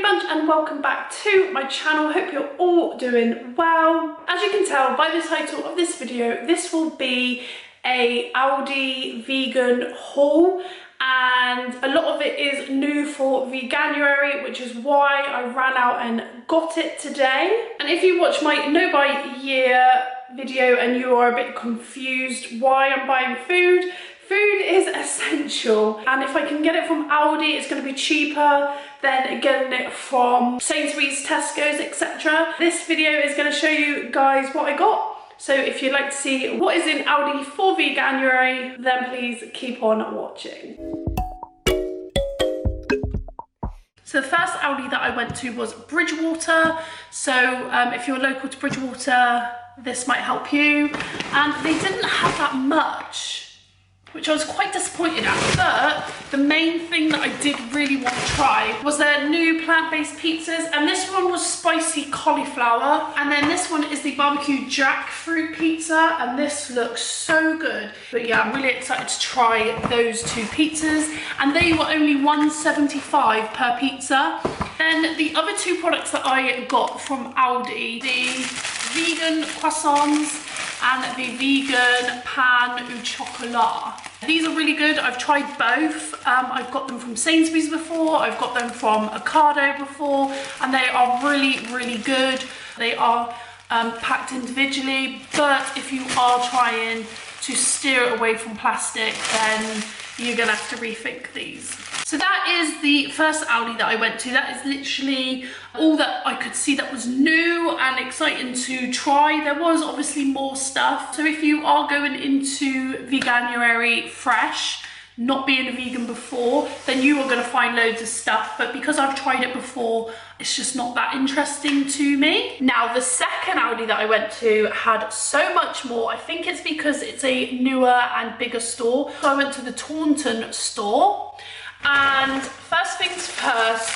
Hey bunch, and welcome back to my channel. Hope you're all doing well. As you can tell by the title of this video, this will be a Aldi vegan haul, and a lot of it is new for Veganuary, which is why I ran out and got it today. And if you watch my no buy year video and you are a bit confused why I'm buying food, food is essential, and if I can get it from Aldi, it's going to be cheaper than getting it from Sainsbury's, Tesco's, etc. This video is going to show you guys what I got. So if you'd like to see what is in Aldi for Veganuary, then please keep on watching. So the first Aldi that I went to was Bridgewater. So if you're local to Bridgewater, this might help you. And they didn't have that much, which I was quite disappointed at, but the main thing that I did really want to try was their new plant-based pizzas, and this one was spicy cauliflower, and then this one is the barbecue jackfruit pizza, and this looks so good. But yeah, I'm really excited to try those two pizzas, and they were only $1.75 per pizza. Then the other two products that I got from Aldi, the vegan croissants and the vegan pan au chocolat. These are really good. I've tried both. I've got them from Sainsbury's before, I've got them from Ocado before, and they are really, really good. They are packed individually, but if you are trying to steer away from plastic, then you're gonna have to rethink these. So that is the first Aldi that I went to. That is literally all that I could see that was new and exciting to try. There was obviously more stuff. So if you are going into Veganuary fresh, not being a vegan before, then you are going to find loads of stuff. But because I've tried it before, it's just not that interesting to me. Now, the second Aldi that I went to had so much more. I think it's because it's a newer and bigger store. So I went to the Taunton store. And first things first,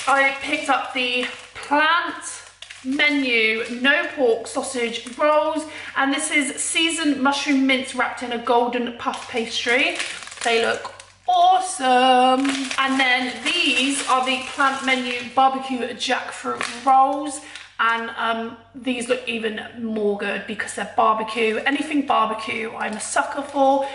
I picked up the plant menu no pork sausage rolls, and this is seasoned mushroom mince wrapped in a golden puff pastry. They look awesome. And then these are the plant menu barbecue jackfruit rolls, and these look even more good because they're barbecue. Anything barbecue I'm a sucker for.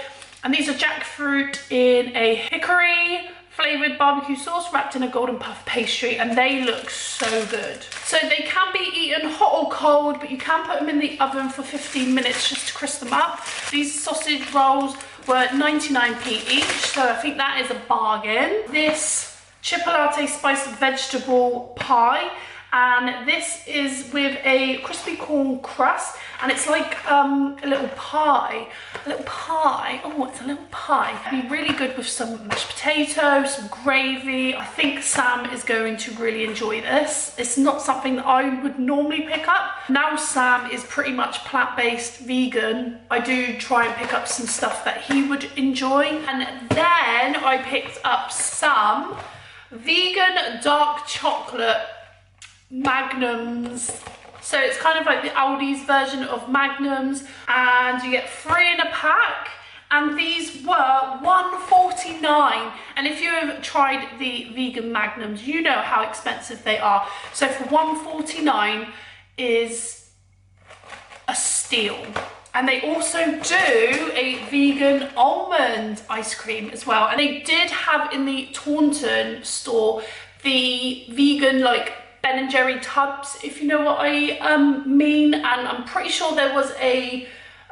And these are jackfruit in a hickory flavoured barbecue sauce wrapped in a golden puff pastry, and they look so good. So they can be eaten hot or cold, but you can put them in the oven for 15 minutes just to crisp them up. These sausage rolls were 99p each, so I think that is a bargain. This chipolata spiced vegetable pie, and this is with a crispy corn crust, and it's like a little pie. Oh, it's a little pie. It'd be really good with some mashed potatoes, some gravy. I think Sam is going to really enjoy this. It's not something that I would normally pick up. Now Sam is pretty much plant-based vegan, I do try and pick up some stuff that he would enjoy. And then I picked up some vegan dark chocolate Magnums. So it's kind of like the Aldi's version of Magnums, and you get 3 in a pack, and these were $1.49. And if you have tried the vegan Magnums, you know how expensive they are. So for $1.49 is a steal. And they also do a vegan almond ice cream as well. And they did have in the Taunton store the vegan like Ben & Jerry tubs, if you know what I mean. And I'm pretty sure there was a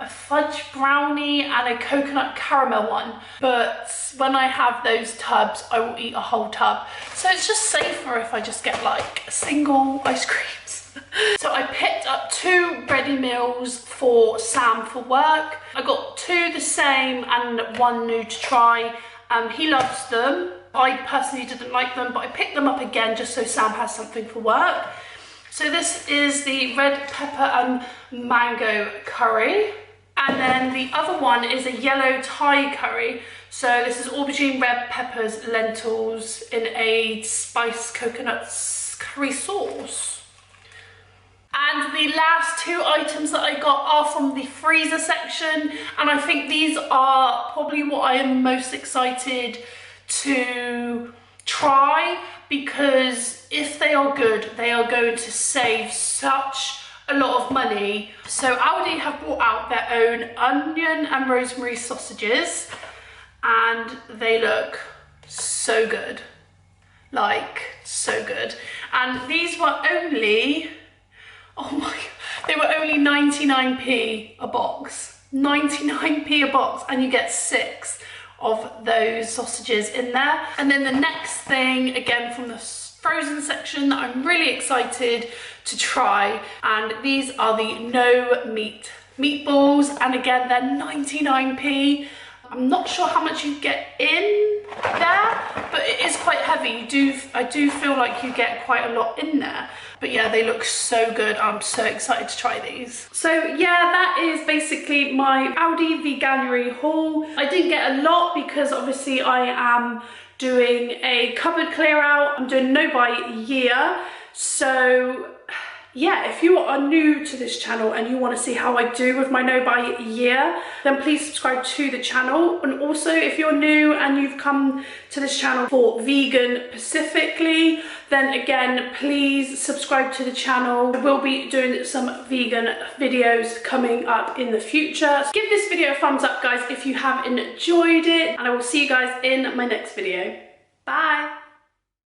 fudge brownie and a coconut caramel one. But when I have those tubs, I will eat a whole tub. So it's just safer if I just get like single ice creams. So I picked up 2 ready meals for Sam for work. I got 2 the same and 1 new to try. He loves them. I personally didn't like them, but I picked them up again just so Sam has something for work. So this is the red pepper and mango curry. And then the other one is a yellow Thai curry. So this is aubergine, red peppers, lentils in a spiced coconut curry sauce. And the last 2 items that I got are from the freezer section, and I think these are probably what I am most excited to try, because because if they are good, they are going to save such a lot of money. So Aldi have brought out their own onion and rosemary sausages, and they look so good, like so good. And these were only, oh my god, they were only 99p a box. 99p a box, and you get 6 of those sausages in there. And then the next thing, again from the frozen section, that I'm really excited to try, and these are the no meat meatballs, and again they're 99p. I'm not sure how much you get in there, but it is quite heavy. I do feel like you get quite a lot in there. But yeah, they look so good. I'm so excited to try these. So yeah, that is basically my Aldi Veganuary haul. I didn't get a lot because obviously I am doing a cupboard clear out. I'm doing no buy year. So yeah, if you are new to this channel and you want to see how I do with my no buy year, then please subscribe to the channel. And also if you're new and you've come to this channel for vegan specifically, then again, please subscribe to the channel. We'll be doing some vegan videos coming up in the future. So give this video a thumbs up, guys, if you have enjoyed it, and I will see you guys in my next video. Bye.